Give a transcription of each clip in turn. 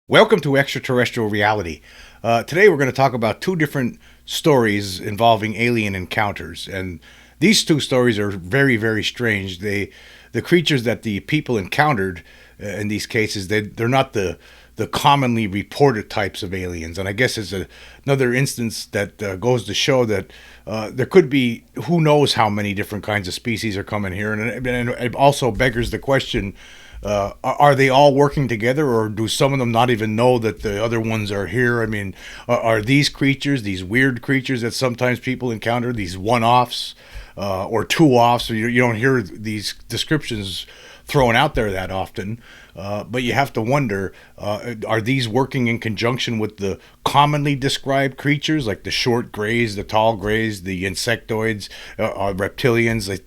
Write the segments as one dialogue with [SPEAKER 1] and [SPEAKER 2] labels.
[SPEAKER 1] Welcome to Extraterrestrial Reality. Today we're going to talk about two different stories involving alien encounters, and these two stories are very, very strange. The creatures that the people encountered in these cases, they're not the commonly reported types of aliens, and I guess it's another instance that goes to show that there could be who knows how many different kinds of species are coming here, and it also beggars the question. Are they all working together, or do some of them not even know that the other ones are here? I mean, are these creatures, these weird creatures that sometimes people encounter, these one-offs or two-offs? You don't hear these descriptions thrown out there that often, but you have to wonder, are these working in conjunction with the commonly described creatures like the short grays, the tall grays, the insectoids, reptilians? Like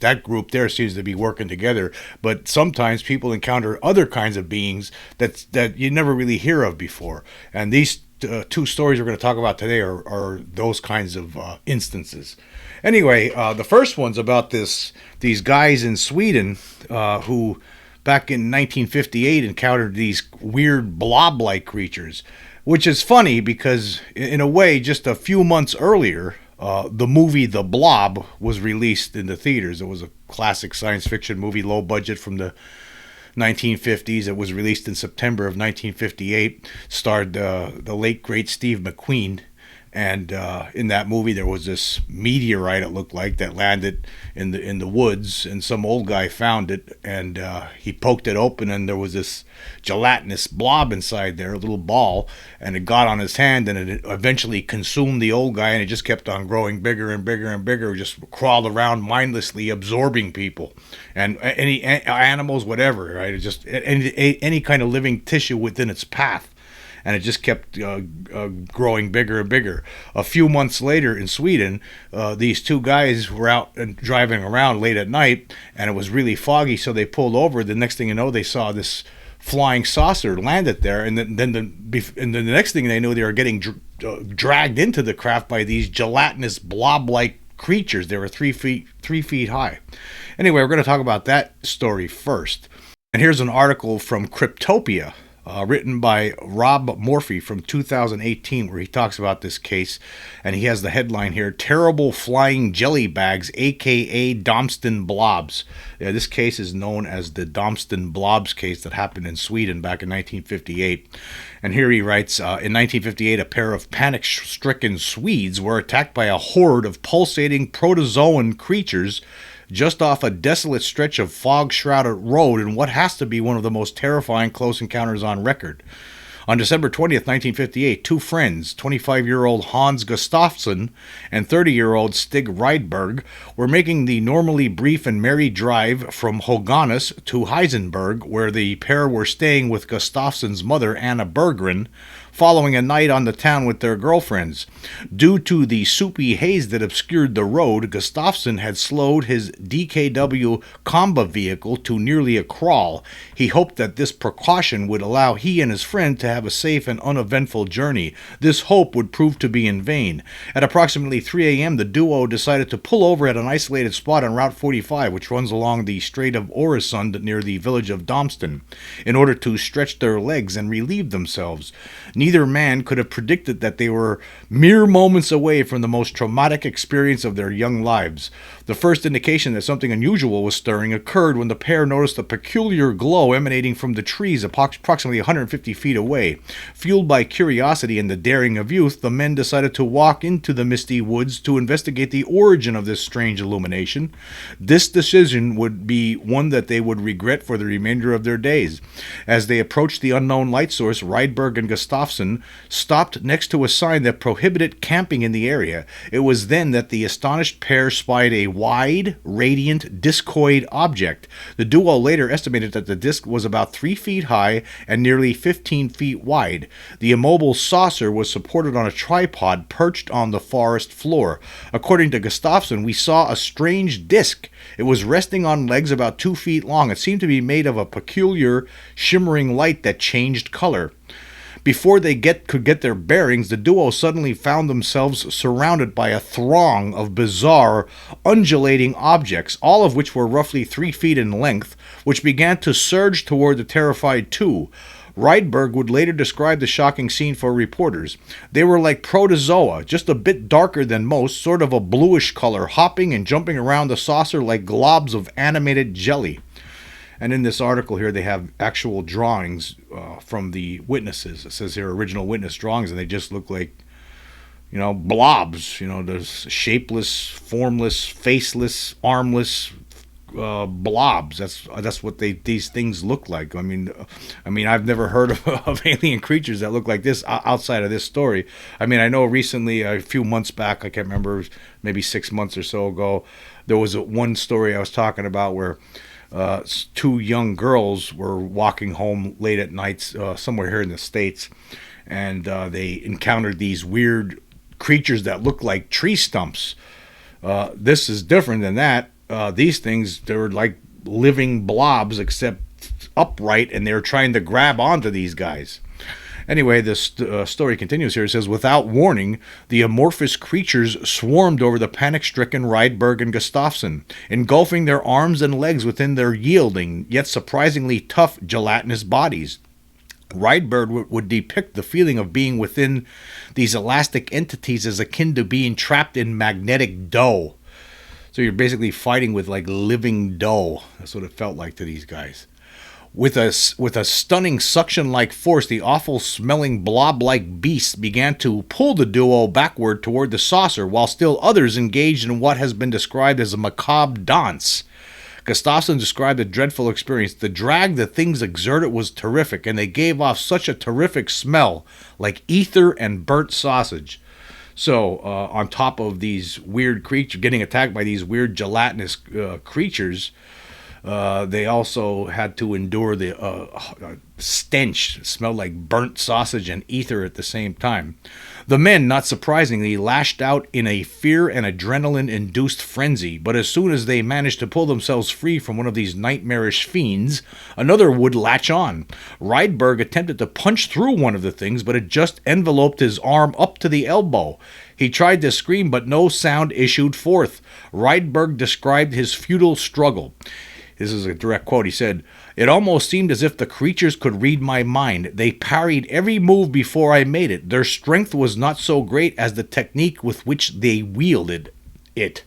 [SPEAKER 1] that group there seems to be working together, but sometimes people encounter other kinds of beings that you never really hear of before, and these two stories we're going to talk about today are those kinds of instances. Anyway, the first one's about these guys in Sweden who, back in 1958, encountered these weird blob-like creatures, which is funny because, in a way, just a few months earlier, the movie The Blob was released in the theaters. It was a classic science fiction movie, low budget, from the 1950s. It was released in September of 1958. Starred the late great Steve McQueen, and in that movie there was this meteorite, it looked like, that landed in the woods, and some old guy found it, and he poked it open, and there was this gelatinous blob inside there, a little ball, and it got on his hand, and it eventually consumed the old guy, and it just kept on growing bigger and bigger and bigger. Just crawled around mindlessly, absorbing people and any animals, whatever, right? It just any kind of living tissue within its path, and it just kept growing bigger and bigger. A few months later in Sweden, these two guys were out and driving around late at night, and it was really foggy, so they pulled over. The next thing you know, they saw this flying saucer landed there, and then the next thing they knew, they were getting dragged into the craft by these gelatinous blob-like creatures. They were 3 feet high. Anyway, we're going to talk about that story first. And here's an article from Cryptopia, written by Rob Morphy from 2018, where he talks about this case, and he has the headline here: "Terrible Flying Jelly Bags, aka Domston Blobs." Yeah, this case is known as the Domston Blobs case that happened in Sweden back in 1958. And here he writes, in 1958, a pair of panic-stricken Swedes were attacked by a horde of pulsating protozoan creatures just off a desolate stretch of fog-shrouded road in what has to be one of the most terrifying close encounters on record. On December 20th, 1958, two friends, 25-year-old Hans Gustafsson and 30-year-old Stig Rydberg, were making the normally brief and merry drive from Höganäs to Heisenberg, where the pair were staying with Gustafsson's mother, Anna Berggren, following a night on the town with their girlfriends. Due to the soupy haze that obscured the road, Gustafsson had slowed his DKW combi vehicle to nearly a crawl. He hoped that this precaution would allow he and his friend to have a safe and uneventful journey. This hope would prove to be in vain. At approximately 3 a.m., the duo decided to pull over at an isolated spot on Route 45, which runs along the Strait of Öresund near the village of Domston, in order to stretch their legs and relieve themselves. Neither man could have predicted that they were mere moments away from the most traumatic experience of their young lives. The first indication that something unusual was stirring occurred when the pair noticed a peculiar glow emanating from the trees approximately 150 feet away. Fueled by curiosity and the daring of youth, the men decided to walk into the misty woods to investigate the origin of this strange illumination. This decision would be one that they would regret for the remainder of their days. As they approached the unknown light source, Rydberg and Gustafsson stopped next to a sign that prohibited camping in the area. It was then that the astonished pair spied a wide, radiant, discoid object. The duo later estimated that the disc was about 3 feet high and nearly 15 feet wide. The immobile saucer was supported on a tripod perched on the forest floor. According to Gustafsson, "We saw a strange disc. It was resting on legs about 2 feet long. It seemed to be made of a peculiar, shimmering light that changed color." Before they could get their bearings, the duo suddenly found themselves surrounded by a throng of bizarre, undulating objects, all of which were roughly 3 feet in length, which began to surge toward the terrified two. Rydberg would later describe the shocking scene for reporters. They were like protozoa, just a bit darker than most, sort of a bluish color, hopping and jumping around the saucer like globs of animated jelly. And in this article here, they have actual drawings from the witnesses. It says here original witness drawings, and they just look like, blobs. There's shapeless, formless, faceless, armless blobs. That's what these things look like. I mean, I've never heard of alien creatures that look like this outside of this story. I mean, I know recently, a few months back, I can't remember, maybe 6 months or so ago, there was one story I was talking about where two young girls were walking home late at night somewhere here in the States, and they encountered these weird creatures that look like tree stumps. This is different than that. These things, they're like living blobs, except upright, and they're trying to grab onto these guys. Anyway, this story continues here. It says, without warning, the amorphous creatures swarmed over the panic-stricken Rydberg and Gustafsson, engulfing their arms and legs within their yielding, yet surprisingly tough, gelatinous bodies. Rydberg would depict the feeling of being within these elastic entities as akin to being trapped in magnetic dough. So you're basically fighting with like living dough. That's what it felt like to these guys. With a stunning suction-like force, the awful-smelling blob-like beasts began to pull the duo backward toward the saucer, while still others engaged in what has been described as a macabre dance. Gustafsson described the dreadful experience. The drag the things exerted was terrific, and they gave off such a terrific smell, like ether and burnt sausage. So, on top of these weird creatures, getting attacked by these weird gelatinous creatures, they also had to endure the stench. It smelled like burnt sausage and ether at the same time. The men, not surprisingly, lashed out in a fear and adrenaline-induced frenzy, but as soon as they managed to pull themselves free from one of these nightmarish fiends, another would latch on. Rydberg attempted to punch through one of the things, but it just enveloped his arm up to the elbow. He tried to scream, but no sound issued forth. Rydberg described his futile struggle. This is a direct quote. He said, "It almost seemed as if the creatures could read my mind. They parried every move before I made it. Their strength was not so great as the technique with which they wielded it."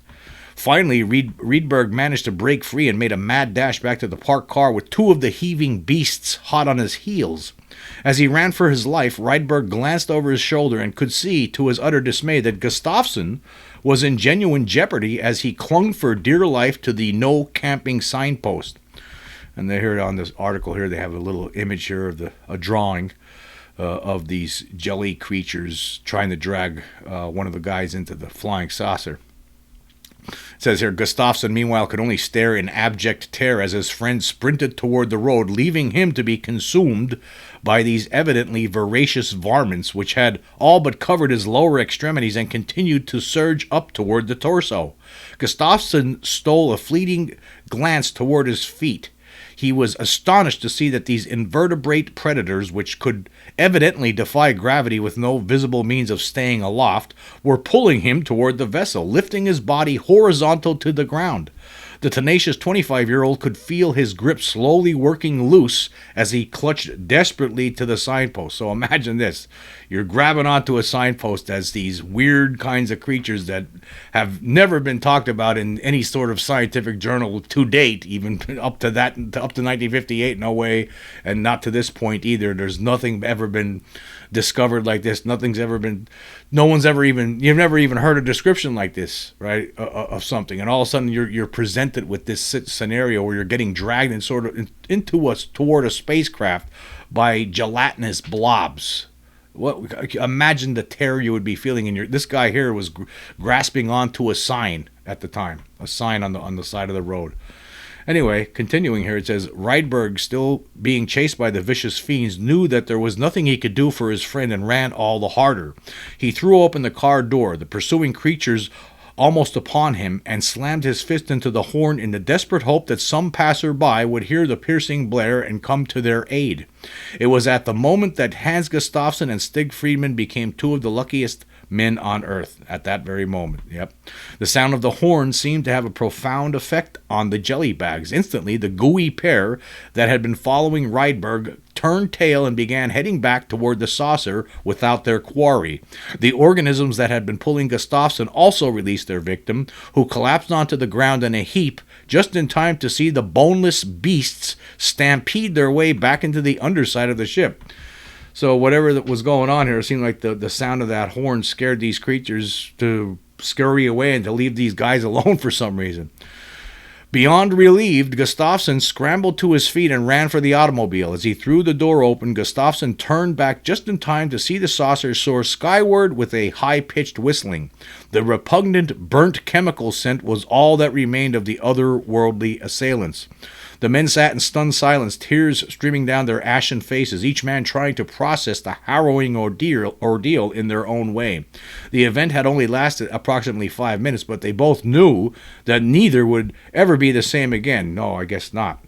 [SPEAKER 1] Finally, Rydberg managed to break free and made a mad dash back to the parked car with two of the heaving beasts hot on his heels. As he ran for his life, Rydberg glanced over his shoulder and could see, to his utter dismay, that Gustafsson was in genuine jeopardy as he clung for dear life to the no camping signpost. And they here on this article here, they have a little image here of a drawing of these jelly creatures trying to drag one of the guys into the flying saucer. It says here, Gustafsson, meanwhile, could only stare in abject terror as his friend sprinted toward the road, leaving him to be consumed by these evidently voracious varmints, which had all but covered his lower extremities and continued to surge up toward the torso. Gustafsson stole a fleeting glance toward his feet. He was astonished to see that these invertebrate predators, which could evidently defy gravity with no visible means of staying aloft, were pulling him toward the vessel, lifting his body horizontal to the ground. The tenacious 25-year-old could feel his grip slowly working loose as he clutched desperately to the signpost. So imagine this. You're grabbing onto a signpost as these weird kinds of creatures that have never been talked about in any sort of scientific journal to date, even up to 1958, no way, and not to this point either. There's nothing ever been discovered like this. You've never even heard a description like this, right, of something, and all of a sudden you're presented with this scenario where you're getting dragged and toward a spacecraft by gelatinous blobs. Imagine the terror you would be feeling this guy here was grasping onto a sign at the time, a sign on the side of the road. Anyway, continuing here, it says, Rydberg, still being chased by the vicious fiends, knew that there was nothing he could do for his friend and ran all the harder. He threw open the car door, the pursuing creatures almost upon him, and slammed his fist into the horn in the desperate hope that some passer-by would hear the piercing blare and come to their aid. It was at the moment that Hans Gustafsson and Stig Friedman became two of the luckiest men on Earth at that very moment. Yep. The sound of the horn seemed to have a profound effect on the jelly bags. Instantly, the gooey pair that had been following Rydberg turned tail and began heading back toward the saucer without their quarry. The organisms that had been pulling Gustafsson also released their victim, who collapsed onto the ground in a heap just in time to see the boneless beasts stampede their way back into the underside of the ship. So whatever that was going on here, it seemed like the sound of that horn scared these creatures to scurry away and to leave these guys alone for some reason. Beyond relieved, Gustafsson scrambled to his feet and ran for the automobile. As he threw the door open, Gustafsson turned back just in time to see the saucer soar skyward with a high-pitched whistling. The repugnant, burnt chemical scent was all that remained of the otherworldly assailants. The men sat in stunned silence, tears streaming down their ashen faces, each man trying to process the harrowing ordeal in their own way. The event had only lasted approximately 5 minutes, but they both knew that neither would ever be the same again. No, I guess not.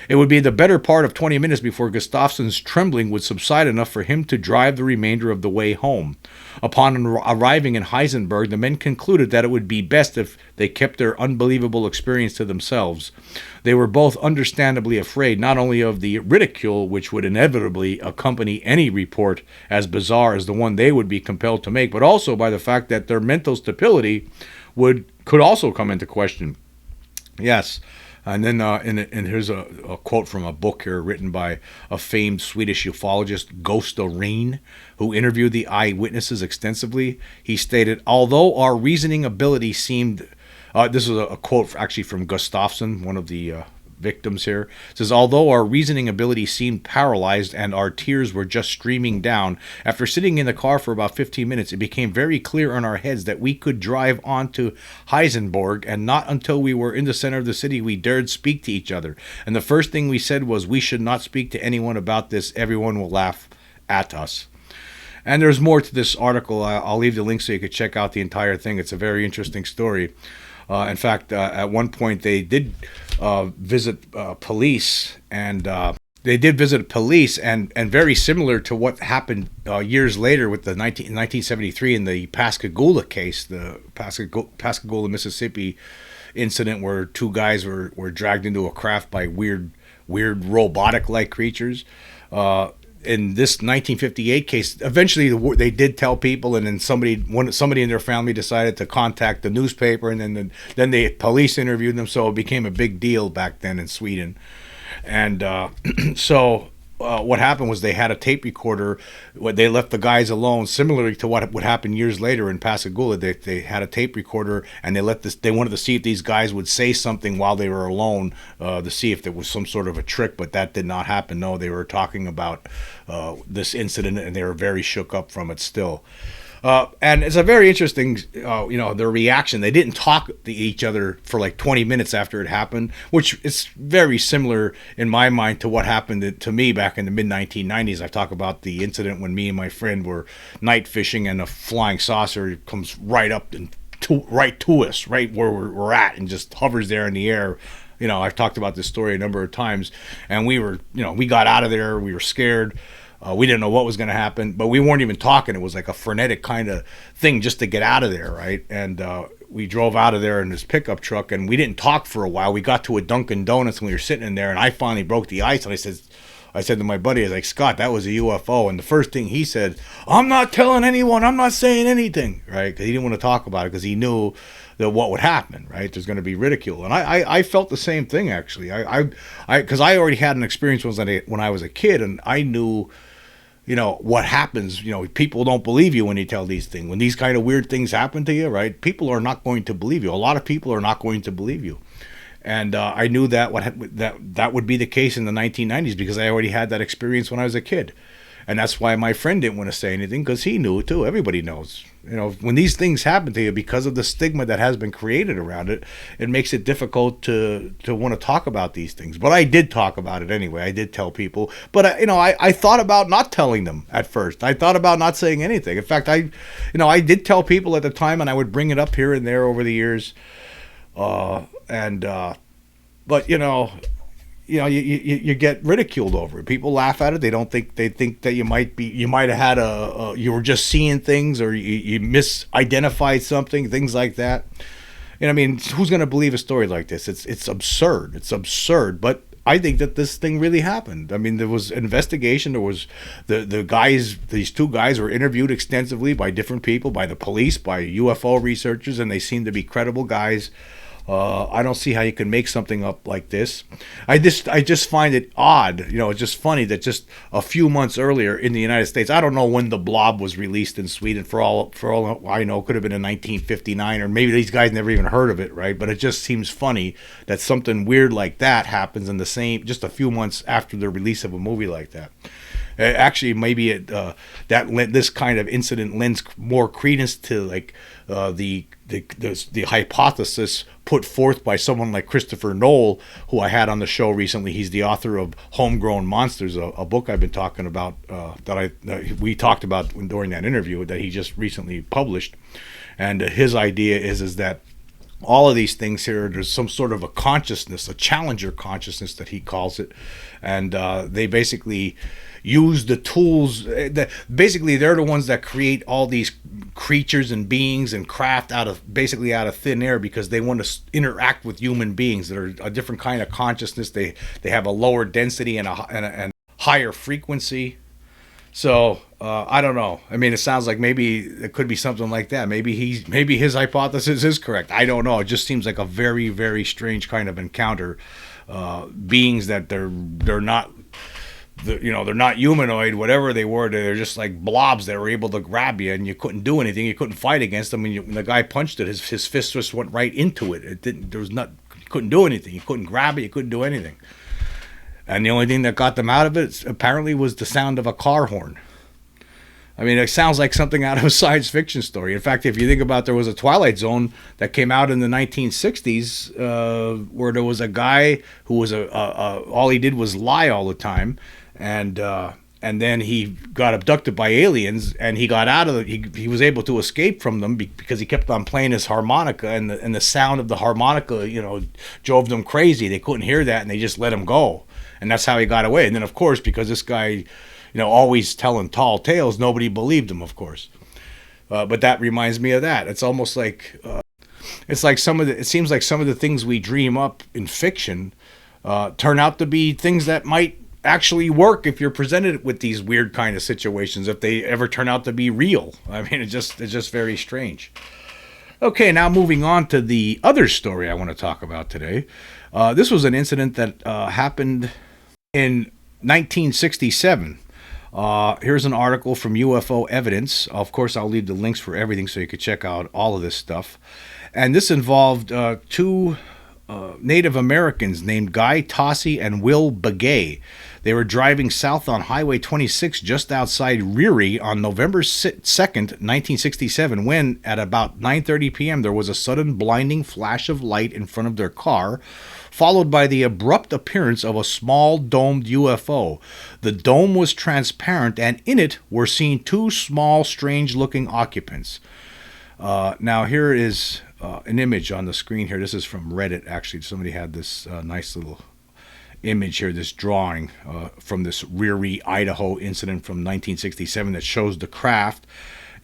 [SPEAKER 1] It would be the better part of 20 minutes before Gustafsson's trembling would subside enough for him to drive the remainder of the way home. Upon arriving in Heisenberg, the men concluded that it would be best if they kept their unbelievable experience to themselves. They were both understandably afraid not only of the ridicule which would inevitably accompany any report as bizarre as the one they would be compelled to make, but also by the fact that their mental stability could also come into question. Yes. And then and here's a quote from a book here written by a famed Swedish ufologist, Gösta Rehn, who interviewed the eyewitnesses extensively. He stated, although our reasoning ability seemed... this is a quote actually from Gustafsson, one of the victims here. It says, although our reasoning ability seemed paralyzed and our tears were just streaming down, after sitting in the car for about 15 minutes, it became very clear in our heads that we could drive on to Heisenberg, and not until we were in the center of the city we dared speak to each other. And the first thing we said was, we should not speak to anyone about this. Everyone will laugh at us. And there's more to this article. I'll leave the link so you could check out the entire thing. It's a very interesting story. In fact, at one point they did visit police, and and very similar to what happened years later with the 1973 in the Pascagoula case, the Pascagoula, Mississippi incident where two guys were dragged into a craft by weird robotic-like creatures. In this 1958 case, eventually they did tell people, and then somebody in their family decided to contact the newspaper, and then the police interviewed them, so it became a big deal back then in Sweden. And so what happened was they had a tape recorder. They left the guys alone, similarly to what would happen years later in Pascagoula. They had a tape recorder, and they wanted to see if these guys would say something while they were alone, to see if there was some sort of a trick, but that did not happen. No, they were talking about this incident, and they were very shook up from it still. And it's a very interesting, their reaction. They didn't talk to each other for like 20 minutes after it happened, which is very similar in my mind to what happened to me back in the mid-1990s. I talk about the incident when me and my friend were night fishing, and a flying saucer comes right up and right to us, right where we're at, and just hovers there in the air. I've talked about this story a number of times, and we got out of there. We were scared. We didn't know what was going to happen, but we weren't even talking. It was like a frenetic kind of thing just to get out of there, right? And we drove out of there in this pickup truck, and we didn't talk for a while. We got to a Dunkin' Donuts, and we were sitting in there, and I finally broke the ice, and I said to my buddy, I was like, Scott, that was a UFO. And the first thing he said, I'm not telling anyone, I'm not saying anything, right? Because he didn't want to talk about it, because he knew that what would happen, right? There's going to be ridicule. And I felt the same thing, actually. Because I already had an experience when I was a kid, and I knew... what happens, people don't believe you when you tell these things. When these kind of weird things happen to you, right, people are not going to believe you. A lot of people are not going to believe you. And I knew that that would be the case in the 1990s, because I already had that experience when I was a kid. And that's why my friend didn't want to say anything, because he knew too. Everybody knows. When these things happen to you, because of the stigma that has been created around it, it makes it difficult to want to talk about these things. But I did talk about it anyway. I did tell people. But I thought about not telling them at first. I thought about not saying anything. In fact, I did tell people at the time, and I would bring it up here and there over the years. But you get ridiculed over it. People laugh at it. They think that you might have had you were just seeing things, or you misidentified something, things like that. And I mean, who's going to believe a story like this? It's absurd. It's absurd. But I think that this thing really happened. I mean, there was an investigation. There was the guys. These two guys were interviewed extensively by different people, by the police, by UFO researchers, and they seemed to be credible guys. I don't see how you can make something up like this. I just find it odd. It's just funny that just a few months earlier in the United States, I don't know when the Blob was released in Sweden. For all I know, it could have been in 1959, or maybe these guys never even heard of it, right? But it just seems funny that something weird like that happens in the same, just a few months after the release of a movie like that. Actually, maybe this kind of incident lends more credence to like the hypothesis put forth by someone like Christopher Noel, who I had on the show recently. He's the author of Homegrown Monsters, a book I've been talking about that we talked about during that interview that he just recently published. And his idea is that all of these things here, there's some sort of a consciousness, a challenger consciousness that he calls it, and they basically use the tools basically they're the ones that create all these creatures and beings and craft out of thin air, because they want to interact with human beings that are a different kind of consciousness. They have a lower density and a higher frequency. So I don't know. I mean, it sounds like maybe it could be something like that. Maybe his hypothesis is correct. I don't know. It just seems like a very, very strange kind of encounter. Beings that they're not, they're not humanoid, whatever they were. They're just like blobs that were able to grab you, and you couldn't do anything. You couldn't fight against them. And when the guy punched it, his fist just went right into it. It didn't. You couldn't do anything. You couldn't grab it. You couldn't do anything. And the only thing that got them out of it apparently was the sound of a car horn. I mean, it sounds like something out of a science fiction story. In fact, if you think about, there was a Twilight Zone that came out in the 1960s where there was a guy who was all he did was lie all the time, and then he got abducted by aliens, and he got out of it. He was able to escape from them because he kept on playing his harmonica, and the sound of the harmonica, drove them crazy. They couldn't hear that, and they just let him go, and that's how he got away. And then, of course, because this guy, always telling tall tales, nobody believed him, of course. But that reminds me of that. It's almost like it seems like some of the things we dream up in fiction turn out to be things that might actually work if you're presented with these weird kind of situations, if they ever turn out to be real. I mean, it's just very strange. Okay, now moving on to the other story I want to talk about today. This was an incident that happened in 1967. Here's an article from UFO Evidence. Of course, I'll leave the links for everything so you could check out all of this stuff. And this involved two Native Americans named Guy Tossi and Will Begay. They were driving south on Highway 26 just outside Riri on November 2nd, 1967, when at about 9:30 p.m. there was a sudden blinding flash of light in front of their car, followed by the abrupt appearance of a small domed UFO. The dome was transparent, and in it were seen two small, strange-looking occupants. Now here is an image on the screen here. This is from Reddit, actually. Somebody had this nice little image here, this drawing from this Riri, Idaho incident from 1967 that shows the craft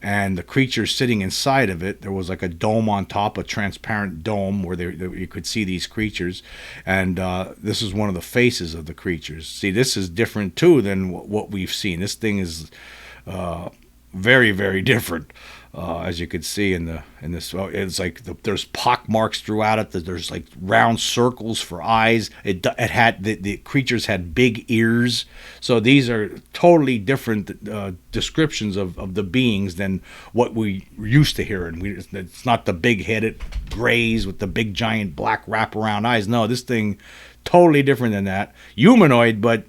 [SPEAKER 1] and the creatures sitting inside of it. There was like a dome on top, a transparent dome where you could see these creatures, and this is one of the faces of the creatures. See, this is different too than what we've seen. This thing is very, very different. As you could see in this, it's like there's pock marks throughout it. There's like round circles for eyes. It had the creatures had big ears. So these are totally different descriptions of the beings than what we used to hear. And it's not the big-headed grays with the big giant black wraparound eyes. No, this thing totally different than that. Humanoid, but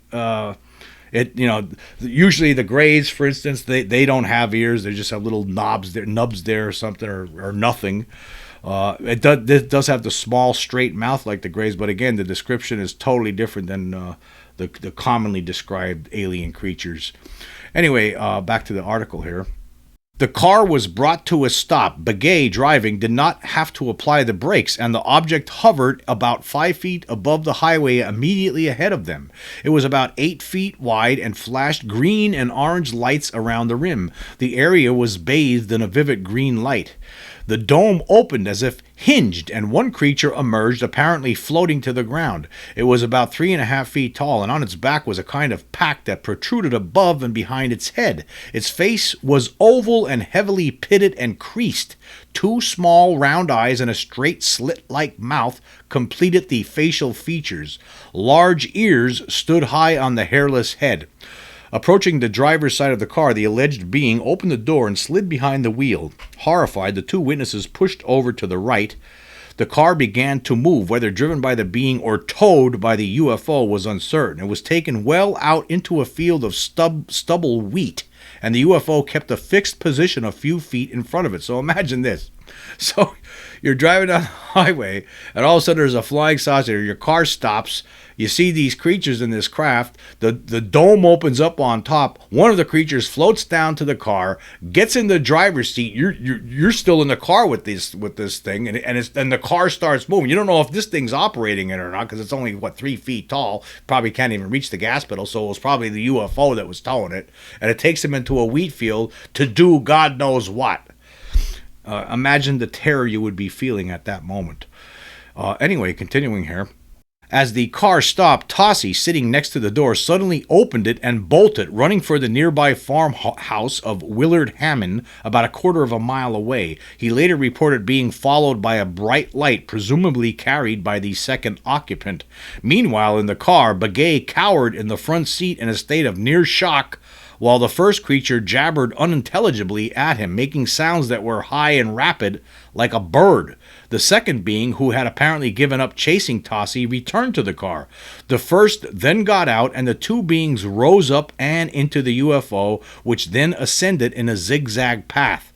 [SPEAKER 1] usually the grays, for instance, they don't have ears. They just have little nubs there or something, or nothing. It does have the small, straight mouth like the grays, but again, the description is totally different than the commonly described alien creatures. Anyway, back to the article here. The car was brought to a stop. Begay, driving, did not have to apply the brakes, and the object hovered about 5 feet above the highway immediately ahead of them. It was about 8 feet wide and flashed green and orange lights around the rim. The area was bathed in a vivid green light. The dome opened as if hinged, and one creature emerged, apparently floating to the ground. It was about 3.5 feet tall, and on its back was a kind of pack that protruded above and behind its head. Its face was oval and heavily pitted and creased. 2 small round eyes and a straight slit-like mouth completed the facial features. Large ears stood high on the hairless head. Approaching the driver's side of the car, the alleged being opened the door and slid behind the wheel. Horrified, the 2 witnesses pushed over to the right. The car began to move. Whether driven by the being or towed by the UFO was uncertain. It was taken well out into a field of stubble wheat, and the UFO kept a fixed position a few feet in front of it. So imagine this. So you're driving down the highway, and all of a sudden there's a flying saucer. Your car stops. You see these creatures in this craft. The dome opens up on top. One of the creatures floats down to the car, gets in the driver's seat. You're still in the car with this thing, and the car starts moving. You don't know if this thing's operating it or not because it's only 3 feet tall. Probably can't even reach the gas pedal. So it was probably the UFO that was towing it, and it takes him into a wheat field to do God knows what. Imagine the terror you would be feeling at that moment. Anyway, continuing here. As the car stopped, Tossie, sitting next to the door, suddenly opened it and bolted, running for the nearby farmhouse of Willard Hammond, about a quarter of a mile away. He later reported being followed by a bright light, presumably carried by the second occupant. Meanwhile, in the car, Begay cowered in the front seat in a state of near shock, while the first creature jabbered unintelligibly at him, making sounds that were high and rapid, like a bird. The second being, who had apparently given up chasing Tossie, returned to the car. The first then got out, and the 2 beings rose up and into the UFO, which then ascended in a zigzag path.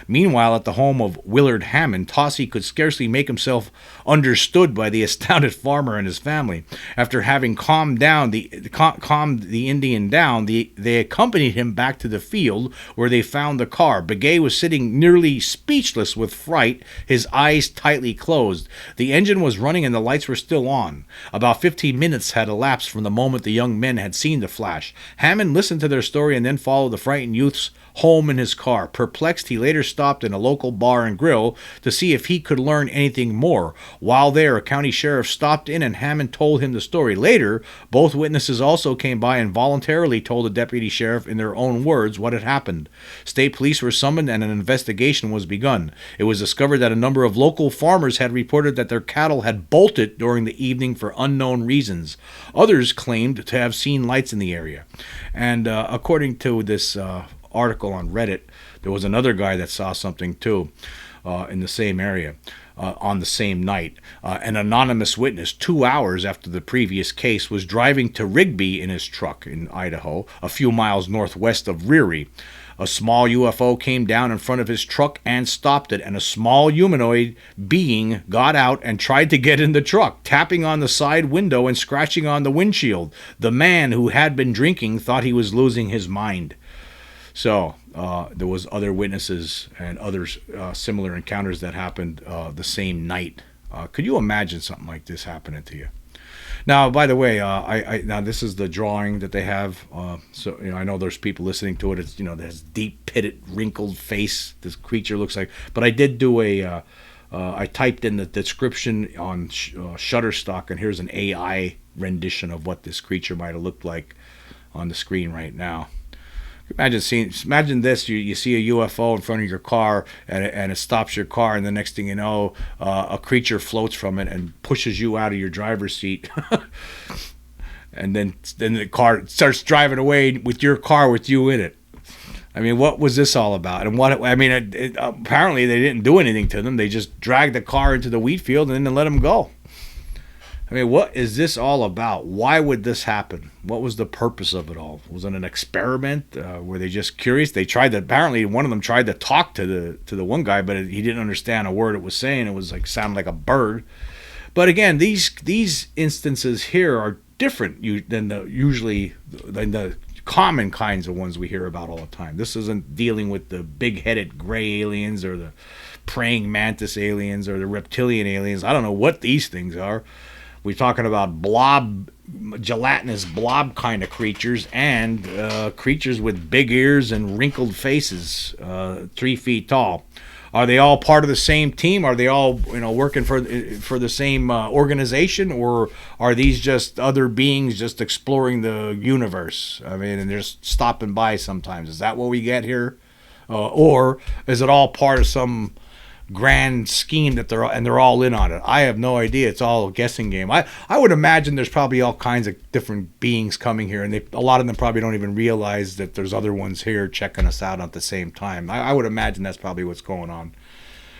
[SPEAKER 1] Meanwhile, at the home of Willard Hammond, Tossie could scarcely make himself understood by the astounded farmer and his family. After having calmed the Indian down, they accompanied him back to the field where they found the car. Begay was sitting nearly speechless with fright, his eyes tightly closed. The engine was running and the lights were still on. About 15 minutes had elapsed from the moment the young men had seen the flash. Hammond listened to their story and then followed the frightened youths home in his car. Perplexed, he later stopped in a local bar and grill to see if he could learn anything more. While there, a county sheriff stopped in and Hammond told him the story. Later, both witnesses also came by and voluntarily told the deputy sheriff in their own words what had happened. State police were summoned and an investigation was begun. It was discovered that a number of local farmers had reported that their cattle had bolted during the evening for unknown reasons. Others claimed to have seen lights in the area. And according to this article on Reddit, there was another guy that saw something too in the same area on the same night. An anonymous witness, 2 hours after the previous case, was driving to Rigby in his truck in Idaho, a few miles northwest of Riri. A small UFO came down in front of his truck and stopped it, and a small humanoid being got out and tried to get in the truck, tapping on the side window and scratching on the windshield. The man, who had been drinking, thought he was losing his mind. So there was other witnesses and others similar encounters that happened the same night. Could you imagine something like this happening to you? Now, by the way, now this is the drawing that they have. So I know there's people listening to it. It's this deep pitted, wrinkled face. This creature looks like. But I did do I typed in the description on Shutterstock, and here's an AI rendition of what this creature might have looked like on the screen right now. Imagine this: you see a UFO in front of your car, and it stops your car, and the next thing you know, a creature floats from it and pushes you out of your driver's seat, and then the car starts driving away with your car with you in it. I mean, what was this all about? And apparently they didn't do anything to them. They just dragged the car into the wheat field and then let them go. I mean, what is this all about? Why would this happen? What was the purpose of it all? Was it an experiment? Were they just curious? Apparently one of them tried to talk to the one guy, but he didn't understand a word it was saying. It was sounded like a bird. But again, these instances here are different than the common kinds of ones we hear about all the time. This isn't dealing with the big-headed gray aliens or the praying mantis aliens or the reptilian aliens. I don't know what these things are. We're talking about gelatinous blob kind of creatures, and creatures with big ears and wrinkled faces, 3 feet tall. Are they all part of the same team? Are they all, working for the same organization, or are these just other beings just exploring the universe? I mean, and they're just stopping by sometimes. Is that what we get here, or is it all part of some grand scheme that they're all in on it? I have no idea. It's all a guessing game. I would imagine there's probably all kinds of different beings coming here, and a lot of them probably don't even realize that there's other ones here checking us out at the same time. I would imagine that's probably what's going on.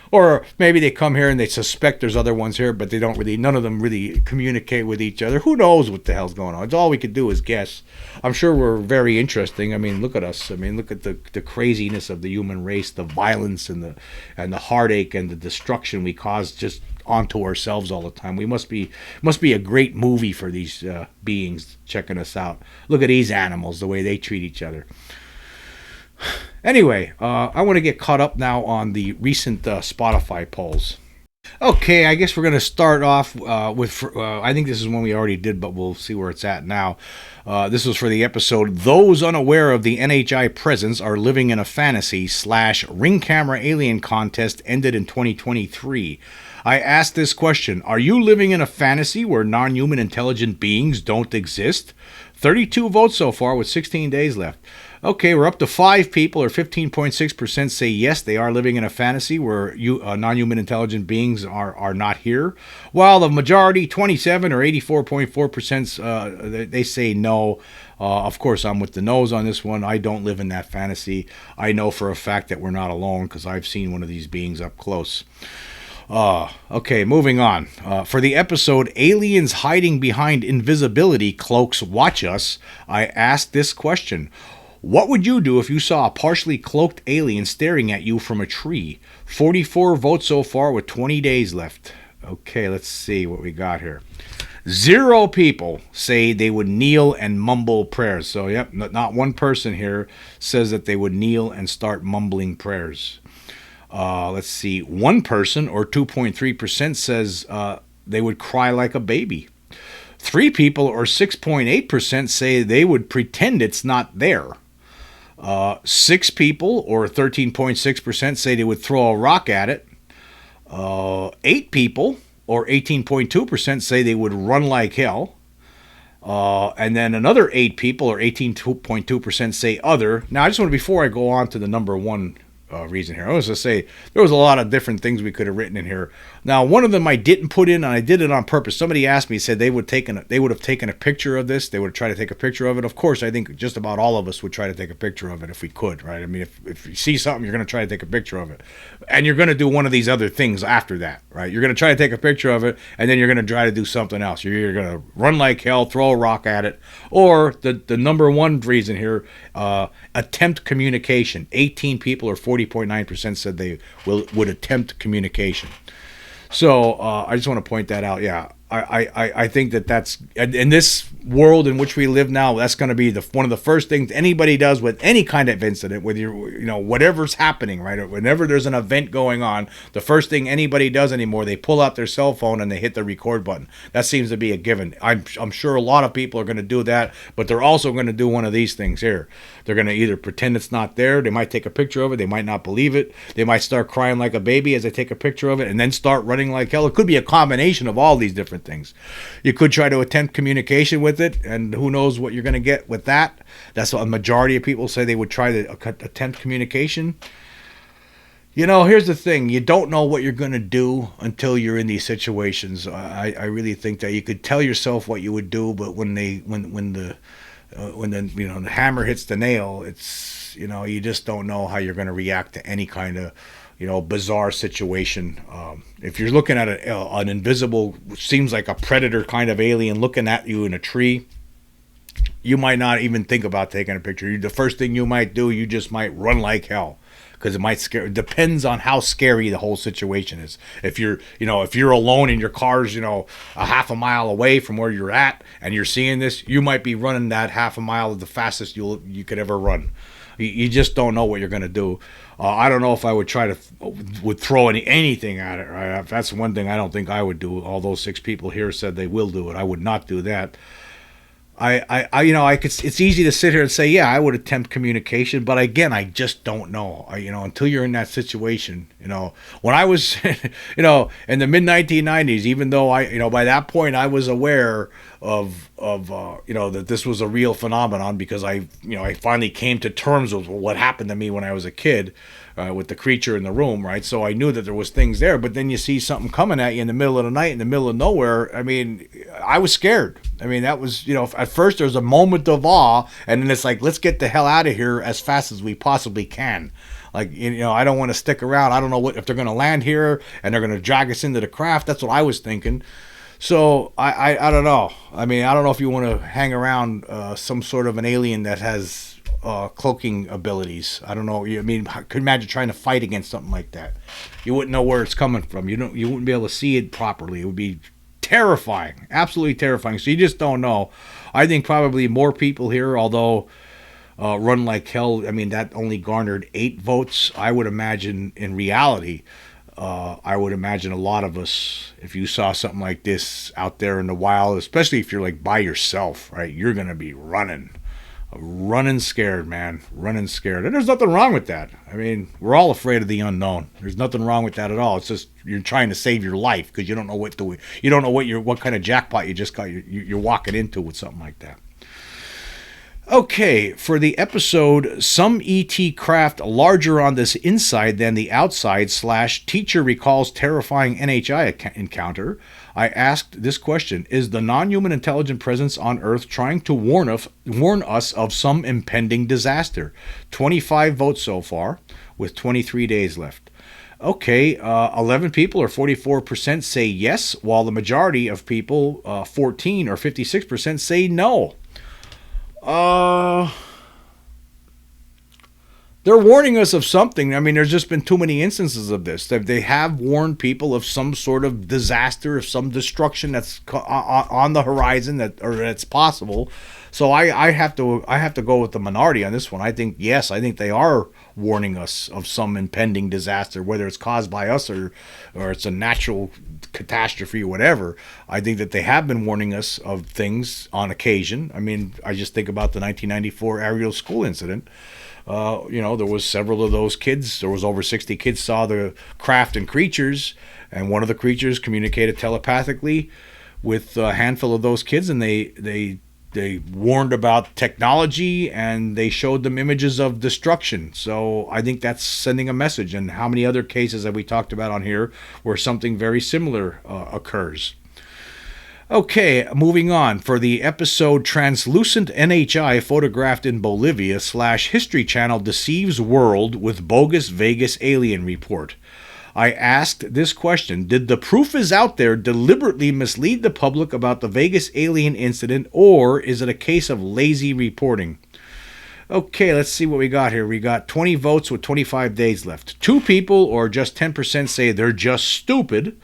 [SPEAKER 1] Or maybe they come here and they suspect there's other ones here, but none of them really communicate with each other. Who knows what the hell's going on? It's all we could do is guess. I'm sure we're very interesting. I mean, look at us. I mean, look at the craziness of the human race, the violence and the heartache and the destruction we cause just onto ourselves all the time. We must be a great movie for these beings checking us out. Look at these animals, the way they treat each other. Anyway, I want to get caught up now on the recent Spotify polls. Okay, I guess we're going to start off with, I think this is one we already did, but we'll see where it's at now. This was for the episode, Those Unaware of the NHI Presence Are Living in a Fantasy / Ring Camera Alien Contest ended in 2023. I asked this question: are you living in a fantasy where non-human intelligent beings don't exist? 32 votes so far with 16 days left. Okay, we're up to 5 people, or 15.6% say yes, they are living in a fantasy where non-human intelligent beings are not here. While the majority, 27 or 84.4%, they say no. Of course, I'm with the no's on this one. I don't live in that fantasy. I know for a fact that we're not alone because I've seen one of these beings up close. Okay, moving on. For the episode Aliens Hiding Behind Invisibility Cloaks Watch Us, I asked this question: what would you do if you saw a partially cloaked alien staring at you from a tree? 44 votes so far with 20 days left. Okay, let's see what we got here. 0 people say they would kneel and mumble prayers. So, yep, not one person here says that they would kneel and start mumbling prayers. Let's see. 1 person, or 2.3%, says they would cry like a baby. 3 people, or 6.8%, say they would pretend it's not there. 6 people, or 13.6%, say they would throw a rock at it. 8 people, or 18.2%, say they would run like hell. And then another 8 people, or 18.2%, say other. Now, I just want to, before I go on to the number 1 reason here, I was going to say there was a lot of different things we could have written in here. Now, one of them I didn't put in, and I did it on purpose. Somebody asked me, said they would have taken a picture of this. They would try to take a picture of it. Of course, I think just about all of us would try to take a picture of it if we could, right? I mean, if you see something, you're going to try to take a picture of it, and you're going to do one of these other things after that, right? You're going to try to take a picture of it, and then you're going to try to do something else. You're either going to run like hell, throw a rock at it, or the number 1 reason here, attempt communication. 18 people, or 40.9%, said they would attempt communication. So I just want to point that out. Yeah, I think that's, in this world in which we live now, that's going to be one of the first things anybody does with any kind of incident, whether whatever's happening, right? Whenever there's an event going on, the first thing anybody does anymore, they pull out their cell phone and they hit the record button. That seems to be a given. I'm sure a lot of people are going to do that, but they're also going to do one of these things here. They're going to either pretend it's not there. They might take a picture of it. They might not believe it. They might start crying like a baby as they take a picture of it, and then start running like hell. It could be a combination of all these different things. You could try to attempt communication with it, and who knows what you're going to get with that. That's what a majority of people say, they would try to attempt communication. Here's the thing. You don't know what you're going to do until you're in these situations. I really think that you could tell yourself what you would do, but when the hammer hits the nail, it's, you just don't know how you're going to react to any kind of, bizarre situation. If you're looking at an invisible, seems like a predator kind of alien looking at you in a tree, you might not even think about taking a picture. The first thing you might do, you just might run like hell. because it might scare. It depends on how scary the whole situation is. If you're alone in your car's, a half a mile away from where you're at, and you're seeing this, you might be running that half a mile the fastest you could ever run. You just don't know what you're gonna do. I don't know if I would try to would throw anything at it. Right? That's one thing I don't think I would do. Although 6 people here said they will do it, I would not do that. It's easy to sit here and say, yeah, I would attempt communication, but again, I just don't know. Until you're in that situation, when I was, in the mid 1990s, even though by that point I was aware of that this was a real phenomenon because I finally came to terms with what happened to me when I was a kid. With the creature in the room, right? So I knew that there was things there, but then you see something coming at you in the middle of the night, in the middle of nowhere. I mean, I was scared. I mean, that was, at first there's a moment of awe, and then it's like, let's get the hell out of here as fast as we possibly can. Like, I don't want to stick around. I don't know if they're going to land here and they're going to drag us into the craft. That's what I was thinking. So I don't know. I mean, I don't know if you want to hang around some sort of an alien that has cloaking abilities. I don't know. I mean, could imagine trying to fight against something like that. You wouldn't know where it's coming from. You wouldn't be able to see it properly. It would be terrifying, absolutely terrifying. So you just don't know. I think probably more people here, although Run Like Hell, I mean, that only garnered 8 votes. I would imagine in reality, I would imagine a lot of us, if you saw something like this out there in the wild, especially if you're like by yourself, right, you're going to be running scared, man. Running scared. And there's nothing wrong with that. I mean, we're all afraid of the unknown. There's nothing wrong with that at all. It's just you're trying to save your life because you don't know what kind of jackpot you just got. You're walking into with something like that. Okay, for the episode, some ET craft larger on this inside than the outside / teacher recalls terrifying NHI encounter, I asked this question: is the non-human intelligent presence on Earth trying to warn us of some impending disaster? 25 votes so far, with 23 days left. Okay, 11 people or 44% say yes, while the majority of people, 14 or 56%, say no. They're warning us of something. I mean, there's just been too many instances of this. They have warned people of some sort of disaster, of some destruction that's on the horizon that's possible. So I have to go with the minority on this one. I think they are warning us of some impending disaster, whether it's caused by us or it's a natural catastrophe or whatever. I think that they have been warning us of things on occasion. I mean, I just think about the 1994 Ariel school incident. There was several of those kids. There was over 60 kids saw the craft and creatures, and one of the creatures communicated telepathically with a handful of those kids, and they warned about technology, and they showed them images of destruction. So I think that's sending a message. And how many other cases have we talked about on here where something very similar occurs? Okay, moving on. For the episode Translucent NHI Photographed in Bolivia / History Channel Deceives World with Bogus Vegas Alien Report, I asked this question: did the proof is out there deliberately mislead the public about the Vegas alien incident, or is it a case of lazy reporting? Okay, let's see what we got here. We got 20 votes with 25 days left. 2 people, or just 10%, say they're just stupid.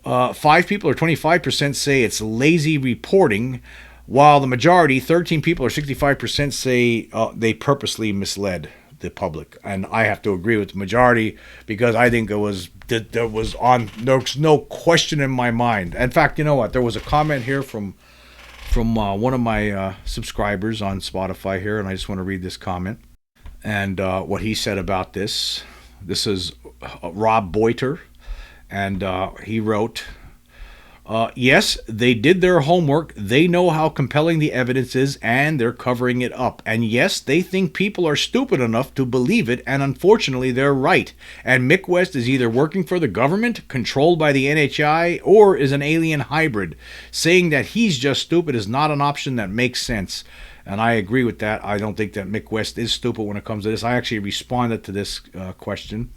[SPEAKER 1] 5 people or 25% say it's lazy reporting, while the majority, 13 people or 65%, say they purposely misled the public. And I have to agree with the majority because I think there's no question in my mind. In fact, you know what? There was a comment here from one of my subscribers on Spotify here, and I just want to read this comment and what he said about this. This is Rob Boiter. And he wrote, yes, they did their homework. They know how compelling the evidence is, and they're covering it up. And yes, they think people are stupid enough to believe it, and unfortunately, they're right. And Mick West is either working for the government, controlled by the NHI, or is an alien hybrid. Saying that he's just stupid is not an option that makes sense. And I agree with that. I don't think that Mick West is stupid when it comes to this. I actually responded to this question.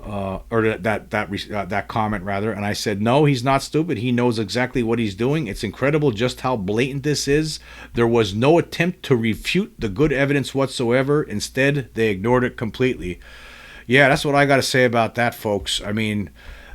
[SPEAKER 1] or that comment rather, and I said, no, he's not stupid. He knows exactly what he's doing. It's incredible just how blatant this is. There was no attempt to refute the good evidence whatsoever. Instead, they ignored it completely. Yeah, that's what I got to say about that, folks. I mean,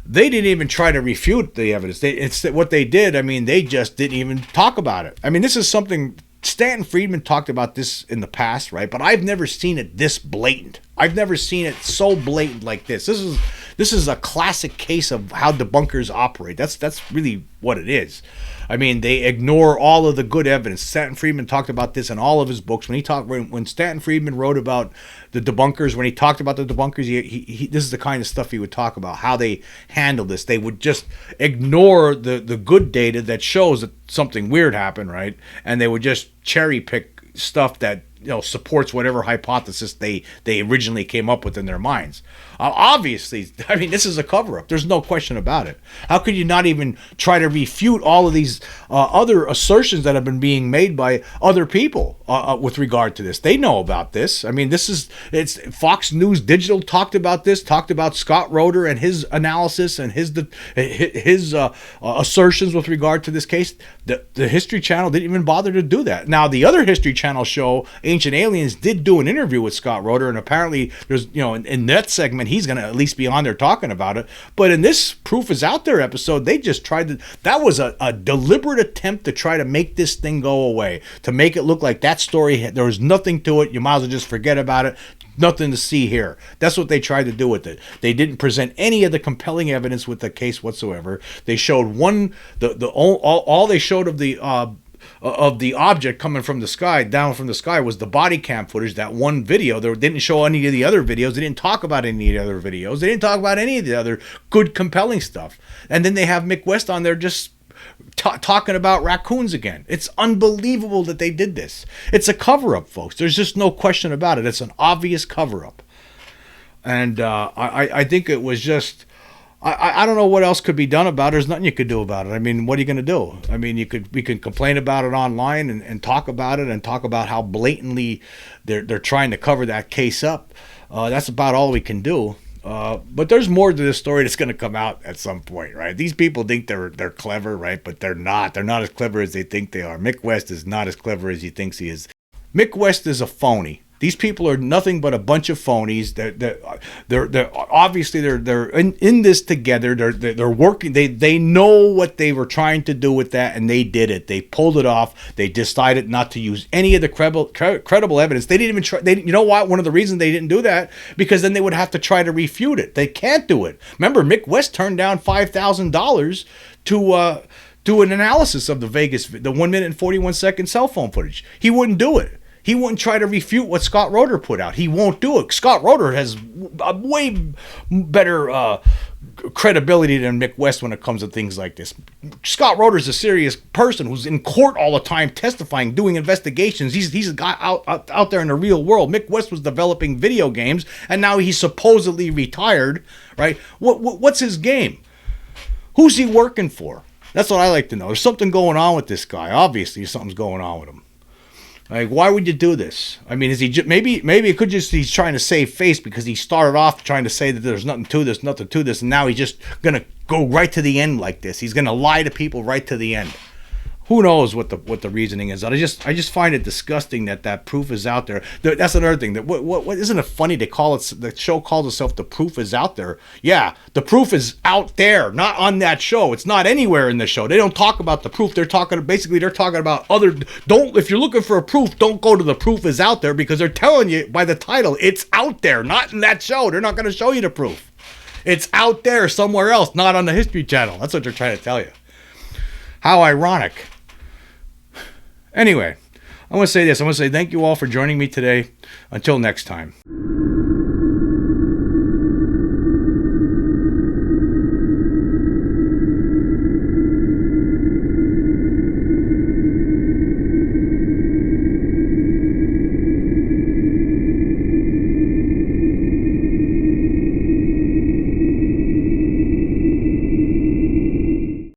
[SPEAKER 1] they didn't even try to refute the evidence. What they did, I mean, they just didn't even talk about it. I mean, this is something Stanton Friedman talked about this in the past, right? But I've never seen it this blatant. I've never seen it so blatant like this. This is a classic case of how debunkers operate. That's really what it is. I mean, they ignore all of the good evidence. Stanton Friedman talked about this in all of his books. When Stanton Friedman wrote about the debunkers, when he talked about the debunkers, this is the kind of stuff he would talk about, how they handle this. They would just ignore the good data that shows that something weird happened, right? And they would just cherry pick stuff that supports whatever hypothesis they originally came up with in their minds. Obviously, I mean, this is a cover-up. There's no question about it. How could you not even try to refute all of these other assertions that have been being made by other people with regard to this? They know about this. I mean, it's Fox News Digital talked about this, talked about Scott Roeder and his analysis and his assertions with regard to this case. The History Channel didn't even bother to do that. Now, the other History Channel show, Ancient Aliens, did do an interview with Scott Roeder, and apparently there's, in that segment, he's going to at least be on there talking about it. But in this Proof is Out There episode, they just tried to, that was a deliberate attempt to try to make this thing go away, to make it look like that story, there was nothing to it, you might as well just forget about it, nothing to see here. That's what they tried to do with it. They didn't present any of the compelling evidence with the case whatsoever. They showed all they showed of the object coming from the sky, down from the sky, was the body cam footage, that one video. They didn't show any of the other videos. They didn't talk about any of the other videos. They didn't talk about any of the other good, compelling stuff. And then they have Mick West on there just talking about raccoons again. It's unbelievable that they did this. It's a cover-up, folks. There's just no question about it. It's an obvious cover-up. And I think it was just... I don't know what else could be done about it. There's nothing you could do about it. I mean, what are you going to do? I mean, we can complain about it online and talk about it and talk about how blatantly they're trying to cover that case up. That's about all we can do. But there's more to this story that's going to come out at some point, right? These people think they're clever, right? But they're not. They're not as clever as they think they are. Mick West is not as clever as he thinks he is. Mick West is a phony. These people are nothing but a bunch of phonies. They're obviously they're in this together. They're working. They know what they were trying to do with that, and they did it. They pulled it off. They decided not to use any of the credible evidence. They didn't even try. You know what? One of the reasons they didn't do that, because then they would have to try to refute it. They can't do it. Remember, Mick West turned down $5,000 to do an analysis of the 1 minute and 41 second cell phone footage. He wouldn't do it. He wouldn't try to refute what Scott Roeder put out. He won't do it. Scott Roeder has a way better credibility than Mick West when it comes to things like this. Scott Roeder is a serious person who's in court all the time, testifying, doing investigations. He's a guy out there in the real world. Mick West was developing video games, and now he's supposedly retired, right? What's his game? Who's he working for? That's what I like to know. There's something going on with this guy. Obviously, something's going on with him. Like, why would you do this? I mean, is he maybe it could just he's trying to save face because he started off trying to say that there's nothing to this, and now he's just gonna go right to the end like this. He's gonna lie to people right to the end. Who knows what the reasoning is? I just find it disgusting that Proof is Out There. That's another thing. That what isn't it funny they call it? The show calls itself The Proof is Out There. Yeah, the proof is out there, not on that show. It's not anywhere in the show. They don't talk about the proof. They're talking about other. If you're looking for a proof, don't go to The Proof is Out There, because they're telling you by the title it's out there, not in that show. They're not going to show you the proof. It's out there somewhere else, not on the History Channel. That's what they're trying to tell you. How ironic. Anyway, I want to say this. I want to say thank you all for joining me today. Until next time.